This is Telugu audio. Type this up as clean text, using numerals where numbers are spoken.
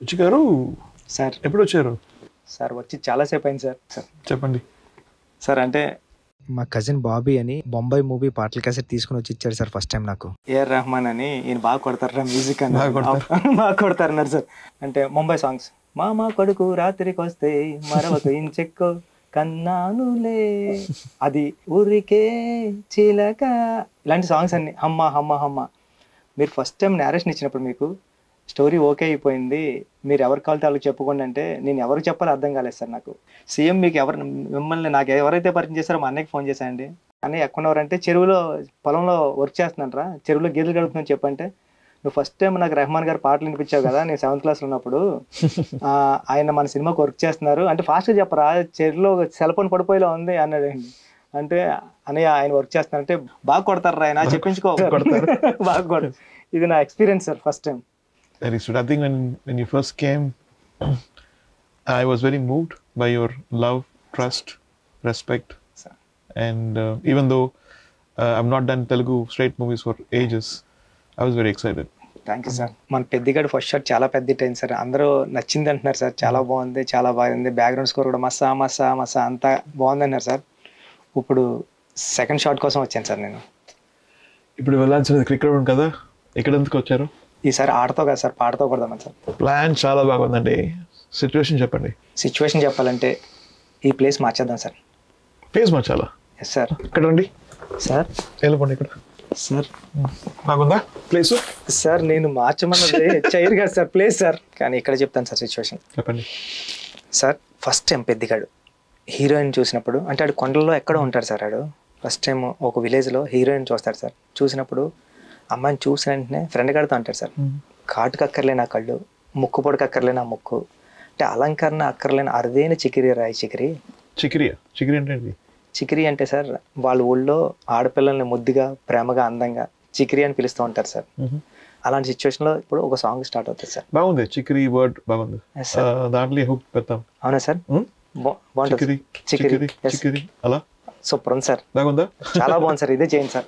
రుచి గారు సార్ ఎప్పుడు వచ్చారు? సార్ వచ్చి చాలాసేపు అయింది సార్. సార్ చెప్పండి. సార్ అంటే మా కజిన్ బాబీ అని బొంబాయి మూవీ పాటల క్యాసెట్ తీసుకుని వచ్చి ఇచ్చాడు సార్ ఫస్ట్ టైం నాకు. ఏఆర్ రెహమాన్ అని ఈయన బాగా కొడతారా మ్యూజిక్ అని బాగా కొడతారు. బాగా కొడతారన్నారు సార్. అంటే ముంబై సాంగ్స్ మామ కొడుకు రాత్రికి వస్తే మరొక ఇంచెక్కో కన్నానులే అది ఊరికే చిలక ఇలాంటి సాంగ్స్ అన్ని హమ్మ హమ్మ హమ్మ. మీరు ఫస్ట్ టైం నేరేషన్ ఇచ్చినప్పుడు మీకు స్టోరీ ఓకే అయిపోయింది, మీరు ఎవరి కావాలితే వాళ్ళకి చెప్పుకోండి అంటే నేను ఎవరికి చెప్పాలో అర్థం కాలేదు సార్ నాకు. సీఎం మీకు మిమ్మల్ని నాకు ఎవరైతే పరిచయం చేస్తారో మా అన్నయ్యకి ఫోన్ చేశానండి. అన్నయ్య ఎక్కడున్నారంటే చెరువులో పొలంలో వర్క్ చేస్తున్నారా, చెరువులో గేదెలు గడుపుతుందని చెప్పంటే నువ్వు ఫస్ట్ టైం నాకు రెహమాన్ గారు పాటలు వినిపించావు కదా నేను 7th క్లాస్లో ఉన్నప్పుడు, ఆయన మన సినిమాకి వర్క్ చేస్తున్నారు అంటే ఫాస్ట్గా చెప్పరా చెరువులో సెల్ ఫోన్ పడిపోయేలా ఉంది అన్నాడండి. అంటే అన్నయ్య ఆయన వర్క్ చేస్తున్నారంటే బాగా కొడతారు ఆయన చెప్పించుకో బాగా కొడతారు. ఇది నా experience sir first time. Very sweet. I think when you first came, I was very moved by your love, trust, respect, Sir. and even though I've not done Telugu straight movies for ages, I was very excited. Thank you sir. మన పెద్దిగాడు ఫస్ట్ షాట్ చాలా పెద్ద హిట్ అయింది సార్, అందరూ నచ్చింది అంటున్నారు సార్, చాలా బాగుంది చాలా బాగుంది, బ్యాక్గ్రౌండ్ స్కోర్ కూడా మసా మసా మసా అంతా బాగుంది అన్నారు సార్. ఇప్పుడు సెకండ్ షాట్ కోసం వచ్చాను సార్ నేను. ఇప్పుడు వెళ్ళాల్సినది క్రికెట్ కదా, ఇక్కడ ఎందుకు వచ్చారు? ఈసారి ఆటతో కదా సార్ పాటతో కొడదామని సార్. ప్లాన్ చాలా బాగుందండి. సిచ్యువేషన్ చెప్పండి. సిచ్యువేషన్ చెప్పాలంటే ఈ ప్లేస్ మార్చేద్దాం సార్. ప్లేస్ మార్చాలా? Yes sir. ఇక్కడ రండి సార్ వెళ్ళిపోండి. ఇక్కడ సార్ బాగుందా ప్లేస్? సార్ నేను మార్చమన్నది చైర్ కాదు సార్, ప్లేస్ సార్. కానీ ఇక్కడ చెప్తాను సార్ సిచ్యువేషన్. చెప్పండి సార్ ఫస్ట్ టైం పెద్దిగాడు హీరోయిన్ చూసినప్పుడు, అంటే ఆడు కొండల్లో ఎక్కడో ఉంటాడు సార్, ఆడు ఫస్ట్ టైం ఒక విలేజ్లో హీరోయిన్ చూస్తాడు సార్. చూసినప్పుడు అమ్మాయిని చూసిన వెంటనే ఫ్రెండ్ గారితో అంటాడు సార్, కాటుకు అక్కర్లేని ఆ కళ్ళు, ముక్కు పొడికి అక్కర్లేని ఆ ముక్కు, అంటే అలంకరణ అక్కర్లేని అరుదైన చికిరి రాయి చికిరి. చికిరియా? చికిరి అంటే ఏంటి? చికిరి అంటే సార్ వాళ్ళ ఊళ్ళో ఆడపిల్లల్ని ముద్దుగా ప్రేమగా అందంగా చికిరి అని పిలుస్తూ ఉంటారు సార్. అలాంటి సిచ్యువేషన్లో ఇప్పుడు ఒక సాంగ్ స్టార్ట్ అవుతుంది సార్. బాగుంది చికిరి వర్డ్ బాగుంది. దాంట్లో హుక్ పెడతాం. అవునా సార్? బాగుంటుంది. చికిరి చికిరి చికిరి అలా సూపర్ ఉంది సార్, బాగుందా? చాలా బాగుంది సార్, ఇదే చేయండి సార్.